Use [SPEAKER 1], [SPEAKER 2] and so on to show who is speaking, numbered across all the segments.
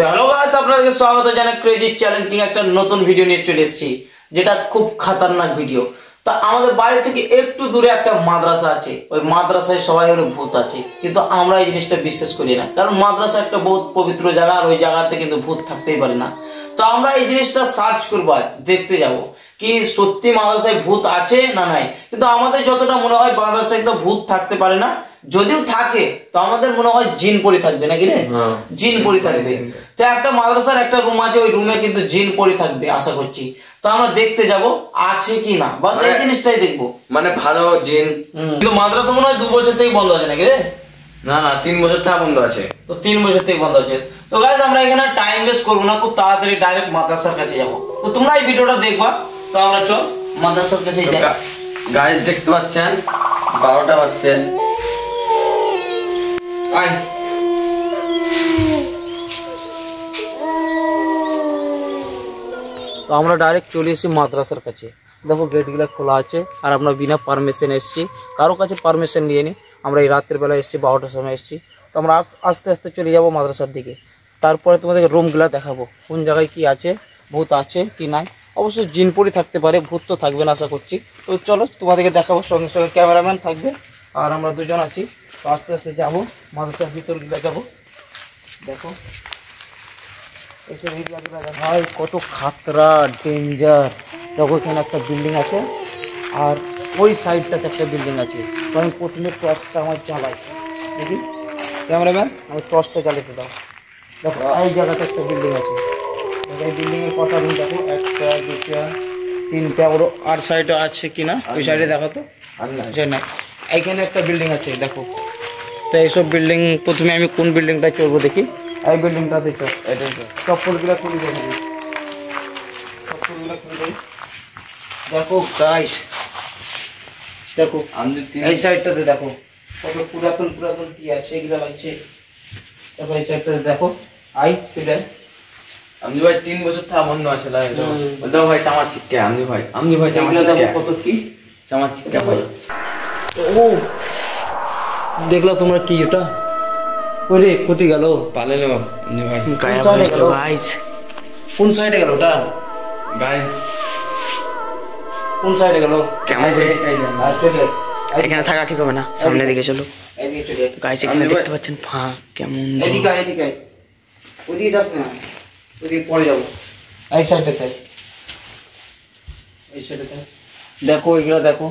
[SPEAKER 1] তো hello guys, আপনাদেরকে স্বাগত জানাই ক্রেজি চ্যালেঞ্জিং একটা নতুন ভিডিও নিয়ে চলে এসেছি, যেটা খুব খতরনাক ভিডিও। তা আমাদের বাড়ি থেকে একটু দূরে একটা মাদ্রাসা আছে, ওই মাদ্রাসায় সবাই বলে ভূত আছে, কিন্তু আমরা এই জিনিসটা বিশ্বাস করি না, কারণ মাদ্রাসা একটা বহুত পবিত্র জায়গা, আর ওই জায়গাতে কিন্তু ভূত থাকতেই পারে না। তো আমরা এই জিনিসটা সার্চ করবো, আজ দেখতে যাব কি সত্যি মাদ্রাসায় ভূত আছে না নাই। কিন্তু আমাদের যতটা মনে হয় মাদ্রাসায় তো ভূত থাকতে পারে না, যদিও থাকে তো আমাদের মনে হয় জিন পরি থাকবে নাকি রে, জিন পরি থাকবে। তো একটা মাদ্রাসার একটা রুম আছে, ওই রুমে কিন্তু জিন পরি থাকবে আশা করছি। তো আমরা দেখতে যাব আছে কি না, বাস এই জিনিসটাই দেখবো,
[SPEAKER 2] মানে ভালো জিন।
[SPEAKER 1] কিন্তু মাদ্রাসা মনে হয় 2 বছর থেকে বন্ধ আছে নাকি রে?
[SPEAKER 2] না না, 3 বছর থেকে বন্ধ আছে।
[SPEAKER 1] তো 3 বছর থেকে বন্ধ আছে। তো গাইস আমরা এখানে টাইম ওয়েস্ট করবো না, খুব তাড়াতাড়ি ডাইরেক্ট মাদ্রাসার কাছে যাবো। তো তোমরা এই ভিডিওটা দেখবা, তো আমরা চল মাদ্রাসার কাছে যাই।
[SPEAKER 2] গাইস দেখতে পাচ্ছেন 12টা বাজছে।
[SPEAKER 1] আয় তো আমরা ডাইরেক্ট চলে এসেছি মাদ্রাসার কাছে। দেখো গেটগুলো খোলা আছে, আর আমরা বিনা পারমিশন এসেছি, কারো কাছে পারমিশন নিয়ে নি। আমরা এই রাতের বেলা এসেছি, 12টার সময় এসেছি। তো আমরা আস্তে আস্তে চলে যাব মাদ্রাসার দিকে। তারপরে তোমাদেরকে রুমগুলো দেখাবো, কোন জায়গায় কি আছে, ভূত আছে কি নাই। অবশ্যই জিনপরি থাকতে পারে, ভূত তো থাকবে না আশা করছি। তো চলো তোমাদেরকে দেখাবো, সঙ্গে সঙ্গে ক্যামেরাম্যান থাকবে, আর আমরা দুজন আছি। তো আস্তে আস্তে যাবো মাদ্রাসার ভিতরগুলো যাবো। দেখো ভাই কত খাতরা, ডেঞ্জার। দেখো এখানে একটা বিল্ডিং আছে, আর ওই সাইডটাতে একটা বিল্ডিং আছে। তো আমি প্রথমে টর্চটা আমার চালাই, দেখি ক্যামেরাম্যান আমি টর্চটা চালাতে দাও। দেখো এই জায়গাতে একটা বিল্ডিং আছে, এই বিল্ডিংয়ের কটা রুম দেখো, 1টা 2টা 3টা, ওর আর সাইডে আছে কিনা ওই সাইডে দেখো তো না। এইখানে একটা বিল্ডিং আছে দেখো। তো এইসব বিল্ডিং প্রথমে আমি কোন বিল্ডিংটা চলবো দেখি। এই বিল্ডিংটাতে চপ্পলগুলো খুলে দেখি, চপ্পলগুলো খুলে দেখি। দেখো গাইস, দেখো এই সাইডটাতে দেখো কত পুরাতন পুরাতন কি আছে, এগুলো লাগছে। দেখো এই সাইডটাতে দেখো, আই চলে
[SPEAKER 2] আমি ভাই 3 বছর থেকে বন্ধ আছে। দেখো ভাই চামার চিক্কা, আমি ভাই চামার চিক্কা,
[SPEAKER 1] কত কি
[SPEAKER 2] চামার চিক্কা ভাই।
[SPEAKER 1] ও দেখলা তোমরা কি এটা? ওরে কোথায় গেল?
[SPEAKER 2] পালে নেব আমি ভাই।
[SPEAKER 1] গাইস কোন সাইডে গেল ওটা?
[SPEAKER 2] গাইস
[SPEAKER 1] কোন সাইডে গেল?
[SPEAKER 2] কেমন করে
[SPEAKER 1] চলে
[SPEAKER 3] এখানে থাকা ঠিক হবে না, সামনের দিকে চলো।
[SPEAKER 1] এদিকে চলে
[SPEAKER 3] গাইস এখানে দেখতে পাচ্ছেন ফাঁক কেমন।
[SPEAKER 1] এদিকে এদিকে ওদিকে যাস না, ওদিকে পরে যাবো। এই সাইডটাতে, এই সাইডটাতে দেখো, এগুলো দেখো,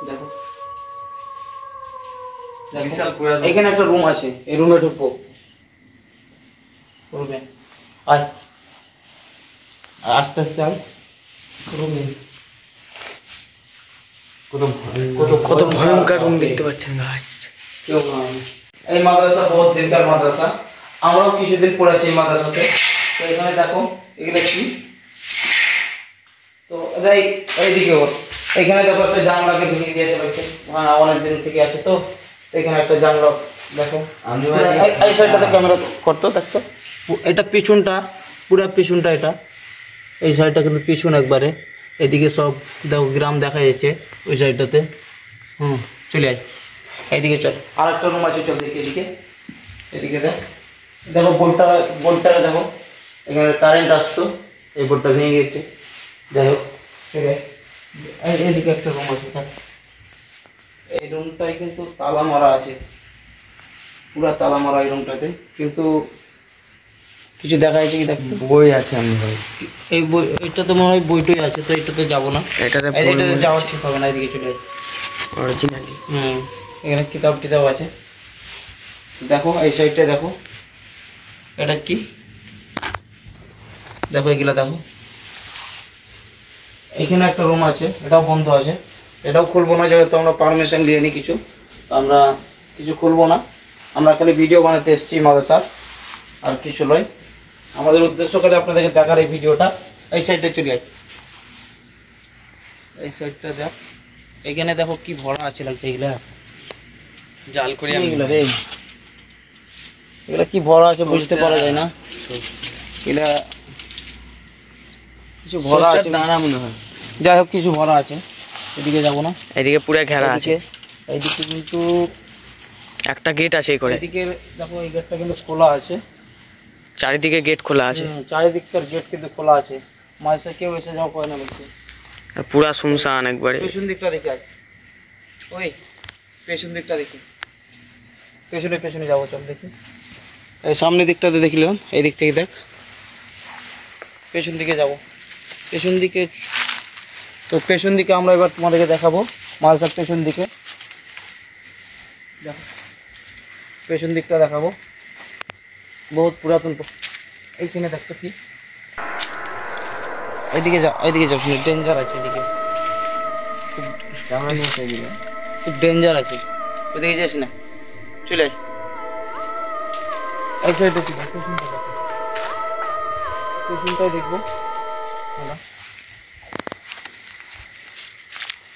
[SPEAKER 1] দেখো এখানে একটা রুম আছে, এই রুমে ঢুকবো। রুমে আয়, আস্তে আস্তে আয় রুমে।
[SPEAKER 3] কত ভয়ঙ্কর রুম দেখতে পাচ্ছেন গাইস।
[SPEAKER 1] এই মাদ্রাসা বহুত দিনকার মাদ্রাসা, আমরাও কিছুদিন পড়েছি এই মাদ্রাসাতে। তো এখানে দেখো এগুলো কি, তো এইদিকে এখানে দেখো একটা জানলাকে ভেঙে দিয়েছে, অনেক দিন থেকে আছে। তো এখানে একটা জানলা দেখো, এই সাইডটাতে ক্যামেরা করতো দেখতো। এটা পিছনটা, পুরা পিছনটা এটা, এই সাইডটা কিন্তু পিছন একবারে। এদিকে সব দেখো গ্রাম দেখা যাচ্ছে ওই সাইডটাতে। চলে আয় এইদিকে চল, আর একটা রুম আছে, চল দেখি এদিকে। এদিকে দেখো বোর্ডটা দেখো, এখানে কারেন্ট আসতো, এই বোর্ডটা ভেঙে গেছে। যাই হোক ঠিক আছে, এদিকে একটা রুম আছে। এই রুমটাই কিন্তু তালা মারা আছে, পুরা তালা মারা এই রুমটাতে, কিন্তু কিছু দেখা যাচ্ছে কি? দেখো
[SPEAKER 2] বই আছে আমি ভাই,
[SPEAKER 1] এই বই, এটা তো মনে হয় বইটই আছে। তো এটাতে যাবো না, এটাতে যাওয়ার ঠিক হবে না, এদিকে চলে আসি
[SPEAKER 3] অরিজিনালি।
[SPEAKER 1] এখানে কিতাব টিতাব আছে। দেখো এই সাইডটা দেখো, এটা কি দেখো, এগুলা দেখো। এখানে একটা রুম আছে, এটাও বন্ধ আছে, এটাও খুলবো না, যেহেতু আমরা পারমিশন দিয়ে নি কিছু। আমরা কিছু খুলবো না, আমরা খালি ভিডিও বানাতে এসেছি মাদ্রাসার, আর কিছু নয়। আমাদের উদ্দেশ্য করে আপনাদেরকে দেখার এই ভিডিওটা। এই সাইডটা চলে যাই, এই সাইডটা দেখ, এখানে দেখো কি ভরা আছে লাগছে, এগুলা
[SPEAKER 2] জাল করি
[SPEAKER 1] এগুলা রে, এগুলা কি ভরা আছে বুঝতে পারা যায় না। এগুলা কিছু ভরা আছে,
[SPEAKER 2] দানা মনে হয়।
[SPEAKER 1] যাই হোক কিছু ভরা আছে। এদিকে যাবো না,
[SPEAKER 3] এদিকে পুরো ঘেরা আছে।
[SPEAKER 1] এইদিকে কিন্তু
[SPEAKER 3] একটা গেট আছে এই করে।
[SPEAKER 1] এদিকে দেখো, এই গেটটা কিন্তু খোলা আছে,
[SPEAKER 3] চারিদিকে গেট খোলা আছে,
[SPEAKER 1] চারিদিককার গেট কিন্তু খোলা আছে, মাঝে কেউ এসে যাওয়া করে না বলছে।
[SPEAKER 3] আর পুরা শুনশান একবারে।
[SPEAKER 1] পেছন দিকটা দেখে আজ ওই পেছন দিকটা দেখি, পেছনে পেছনে যাবো, চল দেখি। এই সামনের দিকটাতে দেখলাম, এই দিক থেকে দেখ, পেছন দিকে যাব, পেছন দিকে। তো পেছন দিকে আমরা এবার তোমাদেরকে দেখাবো, মাদ্রাসার পেছন দিকে দেখো, পেছন দিকটা দেখাবো, বহুত পুরাতন। এইখানে দেখতো কি, এইদিকে যাও, এইদিকে যাও, ডেঞ্জার আছে এদিকে,
[SPEAKER 2] ক্যামেরা নিয়ে এসে গেলে
[SPEAKER 1] খুব ডেঞ্জার আছে, ওইদিকে যাস না, চলে আয়। এই সাইডে ছিল, পেছনটাই দেখবো।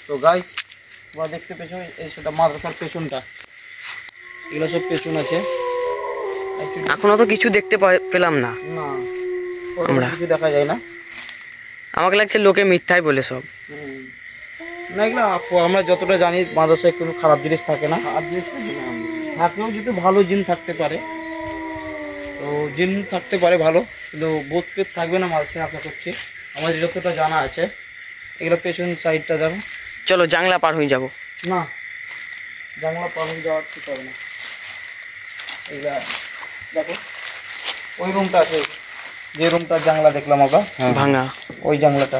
[SPEAKER 1] তো গাইস তোমরা দেখতে পেছো, এই সেটা মাদ্রাসার পেছনটা, এগুলো সব পেছন আছে।
[SPEAKER 3] এখনো তো কিছু দেখতে পেলাম না,
[SPEAKER 1] না
[SPEAKER 3] আমরা
[SPEAKER 1] কিছু দেখা যায় না।
[SPEAKER 3] আমাকে লাগছে লোকে মিথ্যাই বলে সব।
[SPEAKER 1] না এগুলো আমরা যতটা জানি মাদ্রাসায় কোনো খারাপ জিনিস থাকে না, থাকলেও যদি ভালো জিন থাকতে পারে, তো জিন থাকতে পারে ভালো, কিন্তু ভূত পেত থাকবে না মাদ্রাসায় আশা করছি, আমাদের যতটা জানা আছে। এগুলো পেছন সাইডটা দেখো।
[SPEAKER 3] চলো জাংলা পার হয়ে যাব।
[SPEAKER 1] না জানলা পার হয়ে যাওয়ার ঠিক হবে না, এইগুলা দেখো, ওই রুমটা আছে, যে রুমটার জানলা দেখলাম আমরা
[SPEAKER 3] ভাঙা,
[SPEAKER 1] ওই জানলাটা।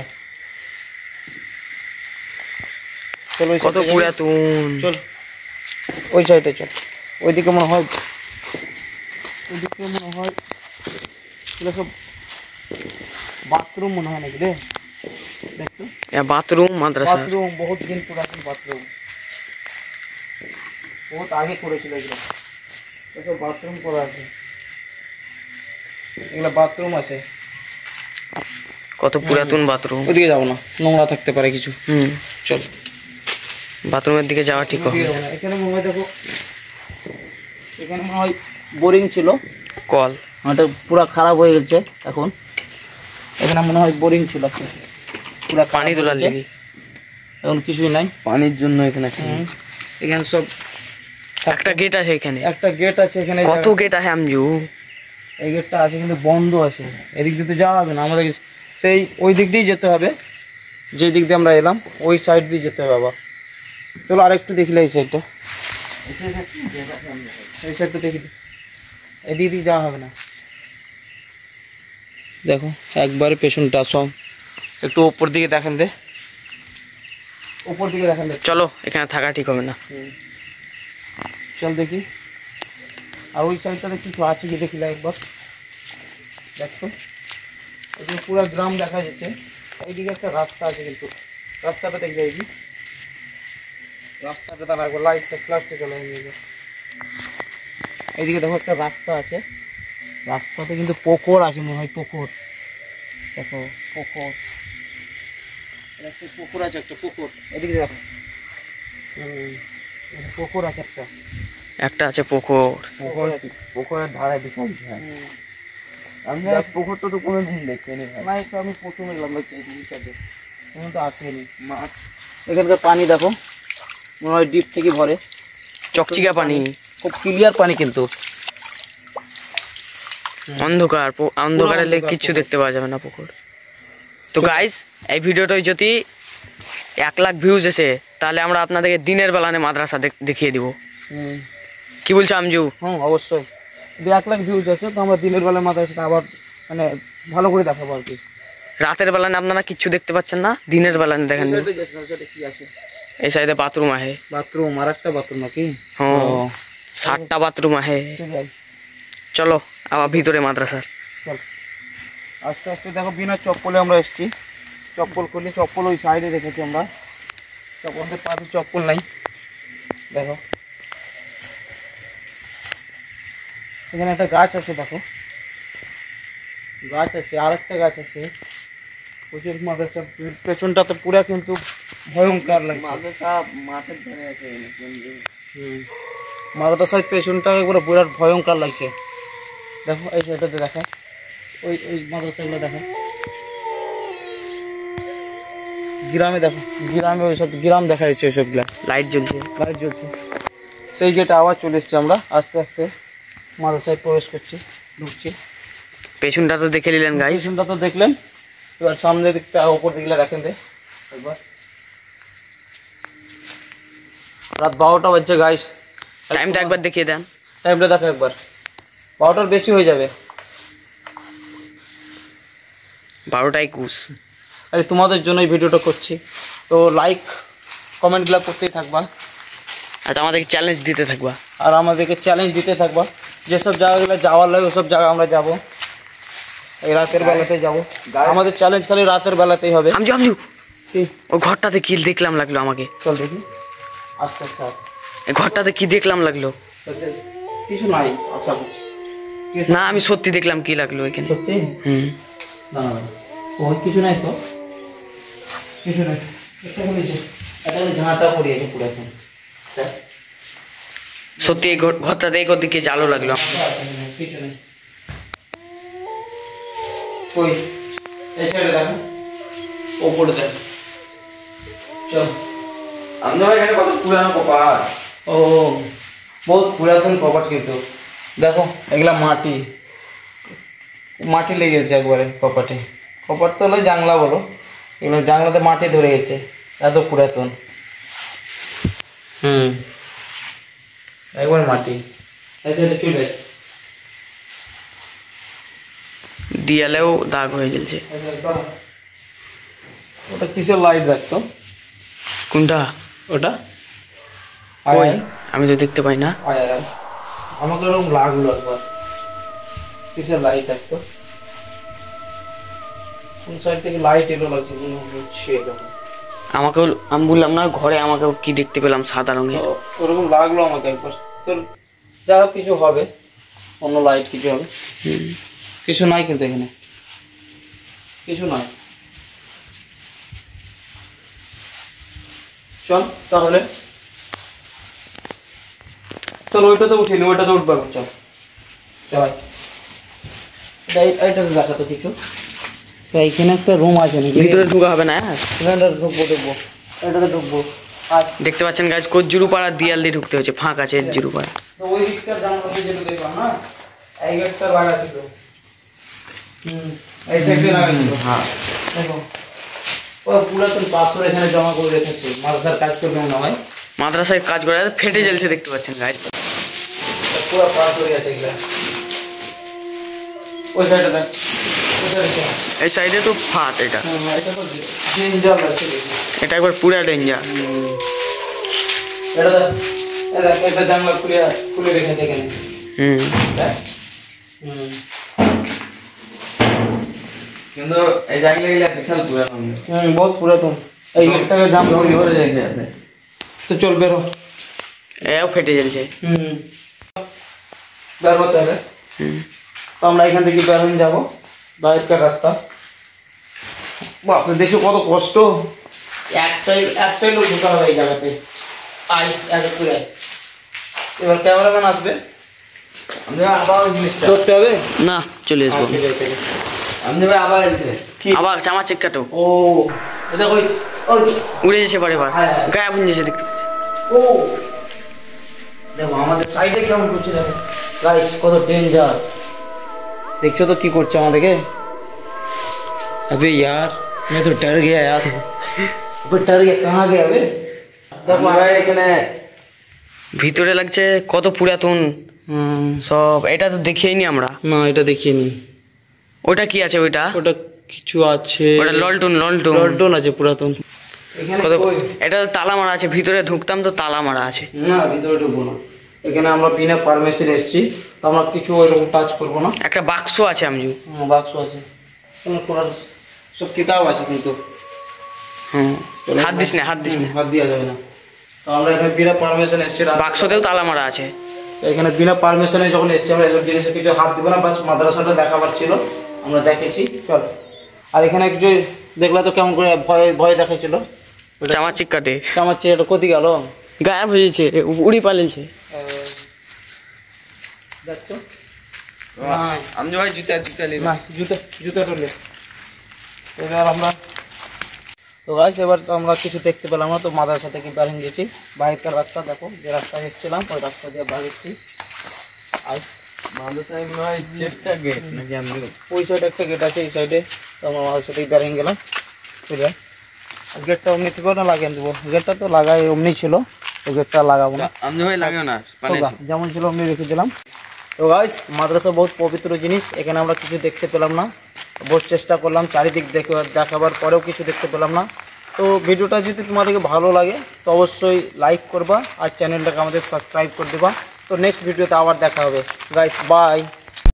[SPEAKER 1] চলো ওই
[SPEAKER 3] কত
[SPEAKER 1] সাইডে যাই।
[SPEAKER 3] পুরাতন।
[SPEAKER 1] চল ওই সাইডে চল, ওইদিকে মনে হয়, ওইদিকে মনে হয় এগুলো সব বাথরুম মনে হয় নাকি রে, দেখতো
[SPEAKER 3] বাথরুম মাদ্রাসা।
[SPEAKER 1] বাথরুম, বহুত দিন পুরাতন বাথরুম, বহুত আগে করেছিল এগুলো, এসব বাথরুম করা আছে, এগুলো বাথরুম আছে।
[SPEAKER 3] কত পুরাতন বাথরুম।
[SPEAKER 1] ওইদিকে যাবো না, নোংরা থাকতে পারে কিছু। চল
[SPEAKER 3] বাথরুমের দিকে যাওয়া ঠিক হবে।
[SPEAKER 1] ওইদিকে যাবো না। এখানে মনে হয় দেখো, এখানে মনে হয় বোরিং ছিল,
[SPEAKER 3] কল
[SPEAKER 1] ওটা পুরো খারাপ হয়ে গেছে এখন। এখানে মনে হয় বোরিং ছিল, পুরো
[SPEAKER 3] পানি তোলার লেগে।
[SPEAKER 1] এখন কিছুই নাই
[SPEAKER 2] পানির জন্য এখানে
[SPEAKER 1] এখানে সব।
[SPEAKER 3] একটা গেট আছে এখানে,
[SPEAKER 1] একটা গেট আছে এখানে,
[SPEAKER 3] কত গেট আছে আমজু।
[SPEAKER 1] এই গেটটা আছে কিন্তু বন্ধ আছে, এদিক দিয়ে তো যাওয়া হবে না আমাদের, সেই ওই দিক দিয়েই যেতে হবে, যে দিক দিয়ে আমরা এলাম ওই সাইড দিয়ে যেতে হবে আবার। চলো আরেকটু দেখলে এই সাইডটা, এই সাইডটা দেখি, এদিক দিয়ে যাওয়া হবে না। দেখো একবারে পেছনটা সব, একটু উপর দিকে দেখেন দে, উপর দিকে দেখেন দে।
[SPEAKER 3] চলো এখানে থাকা ঠিক হবে না।
[SPEAKER 1] চল দেখি, আর ওই সাইডটাতে কিছু আছে কি দেখিলা একবার, দেখো এখানে পুরো গ্রাম দেখা যাচ্ছে। এইদিকে একটা রাস্তা আছে, কিন্তু রাস্তাটা দেখবে, এই রাস্তাটা তার একবার লাইটটা ফ্ল্যাশটা চলে যাবে। এইদিকে দেখো একটা রাস্তা আছে, রাস্তাতে কিন্তু পুকুর আছে মনে হয়, পুকুর দেখো, পুকুর, একটা পুকুর আছে, একটা পুকুর এদিকে দেখো, পুকুর আছে একটা,
[SPEAKER 3] একটা আছে পুকুর।
[SPEAKER 2] পুকুরের ধারে বিশাল ঝাড়। আমি পুকুরটা তো কোনোদিন দেখিনি ভাই।
[SPEAKER 1] না এটা আমি প্রথম এলাম দেখছি, এখন তো আসেনি মাছ। এখানকার পানি দেখো, মনে হয় ডিপ থেকে ভরে,
[SPEAKER 3] চকচিকা পানি,
[SPEAKER 1] খুব ক্লিয়ার পানি, কিন্তু
[SPEAKER 3] অন্ধকার, অন্ধকারের লেগে কিচ্ছু দেখতে পাওয়া যাবে না পুকুর। তো গাইস এই ভিডিওটাই যদি 1 লাখ ভিউজ এসে, তাহলে আমরা আপনাদেরকে দিনের বেলানে মাদ্রাসা দেখিয়ে দিব। কি বলছো আমজু?
[SPEAKER 1] হ্যাঁ অবশ্যই, যদি 1 লাখ ভিউজ আছে তো আমরা দিনের বেলা মাথায় সেটা আবার মানে ভালো করে দেখাবো আর কি।
[SPEAKER 3] রাতের বেলানে আপনারা কিচ্ছু দেখতে পাচ্ছেন না, দিনের বেলানে দেখেন।
[SPEAKER 1] কি আছে
[SPEAKER 3] এই সাইডে বাথরুম আছে,
[SPEAKER 1] বাথরুম, আর একটা বাথরুম নাকি?
[SPEAKER 3] হ্যাঁ 7টা বাথরুম আছে। চলো আবার ভিতরে মাদ্রাসার।
[SPEAKER 1] চল আস্তে আস্তে দেখো, বিনা চপ্পলে আমরা এসেছি, চপ্পল খুলি, চপ্পল ওই সাইডে রেখেছি আমরা, চপ্পলের পাশে চপ্পল নাই। দেখো এখানে একটা গাছ আছে, দেখো গাছ আছে, আর একটা গাছ আছে প্রচুর। মাদ্রাসা পেছনটাতে পুরা কিন্তু ভয়ঙ্কর লাগে,
[SPEAKER 2] মাদ্রাসা মাঠের ধারে আছে।
[SPEAKER 1] মাদ্রাসার পেছনটা একবারে বিরাট ভয়ঙ্কর লাগছে। দেখো এই সাইডটাতে দেখা, ওই ওই মাদ্রাসাগুলো দেখো, গ্রামে দেখো, গ্রামে ওই সব গ্রাম দেখা যাচ্ছে, ওইসবগুলা
[SPEAKER 3] লাইট জ্বলছে,
[SPEAKER 1] লাইট জ্বলছে। সেই গেটে আবার চলে এসছি আমরা, আস্তে আস্তে মাদ্রাসায় প্রবেশ করছি, ঢুকছি।
[SPEAKER 3] পেছনটা তো দেখে নিলেন গাইস।
[SPEAKER 1] পেছনটা তো দেখলেন, এবার সামনে দিকটা উপর দিকটা দেখেন দে একবার। রাত 12টা বাজছে গাইস,
[SPEAKER 3] টাইমটা একবার দেখিয়ে দেন।
[SPEAKER 1] টাইমটা দেখো একবার, 12টার বেশি হয়ে যাবে।
[SPEAKER 3] 12:21।
[SPEAKER 1] আরে তোমাদের জন্য এই ভিডিওটা করছি, তো লাইক কমেন্টগুলো করতেই থাকবা,
[SPEAKER 3] আর আমাদেরকে চ্যালেঞ্জ দিতে থাকবা।
[SPEAKER 1] আর আমাদেরকে চ্যালেঞ্জ দিতে থাকবা। যেসব জায়গাগুলো যাওয়ার লাগে ওসব জায়গা আমরা যাব, এই রাতের বেলাতে যাব। আমাদের চ্যালেঞ্জ খালি রাতের বেলাতেই হবে।
[SPEAKER 3] আমজু আমজু,
[SPEAKER 1] কি
[SPEAKER 3] ও ঘরটাতে কি দেখলাম লাগলো আমাকে।
[SPEAKER 1] চল দেখি, আস্তে আস্তে আয়।
[SPEAKER 3] এই ঘরটাতে কি দেখলাম লাগলো।
[SPEAKER 1] কিছু নাই আশা করছি।
[SPEAKER 3] না আমি সত্যি দেখলাম কি লাগলো এখানে।
[SPEAKER 1] সত্যি?
[SPEAKER 3] হুম।
[SPEAKER 1] না না ওই কিছু নাই তো, কিছু নাই। একটা খালি ঝাঁটা পড়িয়েছে পুরো এখন।
[SPEAKER 3] সত্যি এই ঘরটাতে এই ঘর দিকে জালো লাগলো।
[SPEAKER 1] কিছু নেই। কই এই সাইডে দেখো, ওপরে দেখো। চল।
[SPEAKER 2] আমজু ভাই এখানে কত পুরানো কপাট।
[SPEAKER 1] ও বহুত পুরাতন কপাট, কিন্তু দেখো এগুলা মাটি, মাটি লেগেছে একবারে কপাটে। কপাট তো হলো জানলা বলো, এগুলো জানলাতে মাটি ধরে গেছে, এত পুরাতন। একবার মাটি। এই সাইডে চলে,
[SPEAKER 3] দিয়ালেও দাগ হয়ে গেছে।
[SPEAKER 1] ওটা কিসের লাইট রাখতো?
[SPEAKER 3] কোনটা?
[SPEAKER 1] ওটা
[SPEAKER 3] ওই আমি তো দেখতে পাই না।
[SPEAKER 1] আমাকে ওরকম লাগলো একবার, কিসের লাইট রাখতো? কোন সাইড থেকে লাইট এলো লাগছে মনে হচ্ছে এরকম।
[SPEAKER 3] আমাকেও আমি বললাম না ঘরে আমাকেও কি দেখতে পেলাম সাদা রঙের।
[SPEAKER 1] ওরকম লাগলো আমাকে একবার। তোর যা হোক কিছু হবে, অন্য লাইট কিছু হবে। কিছু নাই কিন্তু এখানে, কিছু নাই। চল তাহলে, চল ওইটাতে উঠিনি, ওইটাতে উঠবো। চল চল, এইটাতে দেখাতো কিছু। এইখানে একটা রুম আছে নাকি?
[SPEAKER 3] ভিতরে ঢুকা হবে না?
[SPEAKER 1] এখানটা ঢুকবো, ঢুকবো, এটাতে ঢুকবো। আর
[SPEAKER 3] দেখতে পাচ্ছেন গাছ কোচ জুরুপাড়া দিয়াল দিয়ে ঢুকতে হচ্ছে, ফাঁক আছে জুরুপাড়া।
[SPEAKER 1] তো ওই দিকটা জানলাতে যেটা দেখলাম না, এই গেটটা লাগা ছিল। এই সাইডে লাগা ছিল।
[SPEAKER 3] হ্যাঁ
[SPEAKER 1] দেখো ও পুরাতন পাথর এখানে জমা করে রেখেছে, মাদ্রাসার কাজ করবে মনে হয়।
[SPEAKER 3] মাদ্রাসায় কাজ করে ফেটে জ্বলছে দেখতে পাচ্ছেন গাছ।
[SPEAKER 1] পুরো পাথরই আছে এগুলা। ওই সাইডে দেখ, ওই সাইডে।
[SPEAKER 3] এই সাইডে তো ফাট এটা।
[SPEAKER 1] এটা তো ডেঞ্জার লাগছে।
[SPEAKER 3] এটা একবার পুরা ডেঞ্জার।
[SPEAKER 1] এটা দেখ, এই দেখ একটা জানলা খুলে রেখেছে এখানে। দেখ।
[SPEAKER 2] কিন্তু এই জায়গাগুলো বিশাল পুরানো।
[SPEAKER 1] বহুত পুরাতন। এই গেটটাকে জাম করে
[SPEAKER 2] ধরে যাইছে।
[SPEAKER 1] তো চল বেরো।
[SPEAKER 3] এও ফেটে জ্বলছে।
[SPEAKER 1] বের হতে হবে। তো আমরা এখান থেকে বের হয়ে যাবো, বাইরের রাস্তা। বাপরে দেখছো কত কষ্ট, একটাই লোক ঢুকা হবে এই জায়গাতে। আয় এক করে আয়। এবার ক্যামেরাম্যান আসবে,
[SPEAKER 2] আমজু ভাই আবার ওই জিনিসটা
[SPEAKER 1] ধরতে হবে
[SPEAKER 3] না চলে আসবো।
[SPEAKER 2] আমজু ভাই আবার এসে
[SPEAKER 1] কি?
[SPEAKER 3] আবার চামা চেকটাটো
[SPEAKER 1] ও এটা ওই ওই
[SPEAKER 3] উড়ে যাচ্ছে পরে এবার,
[SPEAKER 1] হ্যাঁ।
[SPEAKER 3] গায়ে ভুন যাচ্ছে দেখতে পাচ্ছি।
[SPEAKER 1] ও দেখো আমাদের সাইডে কেমন করছে, দেখো গাইস কত ডেঞ্জার। দেখছো তো কি করছে আমাদেরকে। अबे यार मैं तो डर गया यार। अबे डर गया, कहाँ गया अबे?
[SPEAKER 2] আমজু ভাই এখানে
[SPEAKER 3] ভিতরে লাগছে কত পুরাতন সব। এটা তো দেখিনি আমরা।
[SPEAKER 1] না এটা দেখিনি।
[SPEAKER 3] ওটা কি আছে ওইটা?
[SPEAKER 1] ওটা কিছু আছে,
[SPEAKER 3] ওটা ললটন ললটন
[SPEAKER 1] লন্ডন আছে পুরাতন। এখানে
[SPEAKER 3] কত
[SPEAKER 1] কই?
[SPEAKER 3] এটা তো তালা মারা আছে, ভিতরে ঢুকতাম তো তালা মারা আছে।
[SPEAKER 1] না ভিতরে ঢুকবো না, এখানে আমরা বিনা পারমিশন এসেছি, তো আমরা কিছু ওইরকম টাচ করবো না।
[SPEAKER 3] একটা বাক্স আছে আমজু।
[SPEAKER 1] বাক্স আছে, কোরআন সব কিতাব আছে কিন্তু।
[SPEAKER 3] হাত দিস না, হাত দিস না।
[SPEAKER 1] হাত দেওয়া যাবে না। তো আমরা এখানে বিনা পারমিশন এসেছি।
[SPEAKER 3] বাক্সতেও তালা মারা আছে।
[SPEAKER 1] এখানে বিনা পারমিশনে যখন এসেছি আমরা এসব জিনিসে কিছু হাত দিব না, বাস মাদ্রাসাটা দেখাবার ছিল, আমরা দেখেছি। চল। আর এখানে কিছু দেখলে তো কেমন করে ভয় ভয় দেখাচ্ছিল।
[SPEAKER 3] চামা চিক্কাটে
[SPEAKER 1] চামাচ্ছে, এটা কোথি গেল?
[SPEAKER 3] গায়েব হয়েছে, উড়ি পালিয়েছে।
[SPEAKER 1] দেখছো
[SPEAKER 2] আমজু ভাই জুতা জুতা নিয়ে
[SPEAKER 1] না, জুতা টলে। এবার আমরা তো গাইস এবার তো আমরা কিছু দেখতে পেলাম না, তো মাদ্রাসা থেকে বের হয়ে গেছি। বাইরের রাস্তা দেখো, যে রাস্তায় এসেছিলাম ওই রাস্তা দিয়ে বের হচ্ছি। আর
[SPEAKER 2] মাদ্রাসায় মনে হয় চেকটা গেট নাকি আমি
[SPEAKER 1] ওই সাইডে একটা গেট আছে, এই সাইডে। তো আমরা মাঝে সাথে বেরিয়ে গেলাম, চলে যাই। গেটটা অমনি থেকে না লাগিয়ে দেবো, গেটটা তো লাগাই অমনি ছিল, তো গেটটা লাগাবো না,
[SPEAKER 2] আমদি ভাই লাগেও না
[SPEAKER 1] তো যেমন ছিল অমনি রেখে দিলাম। তো গাইস মাদ্রাসা বহুত পবিত্র জিনিস, এখানে আমরা কিছু দেখতে পেলাম না, বহুত চেষ্টা করলাম চারিদিক দেখাবার পরেও কিছু দেখতে পেলাম না। তো ভিডিওটা যদি তোমাদেরকে ভালো লাগে তো অবশ্যই লাইক করবা আর চ্যানেলটাকে আমাদের সাবস্ক্রাইব করে দেবা। তো নেক্সট ভিডিওতে আবার দেখা হবে গাইস, বাই।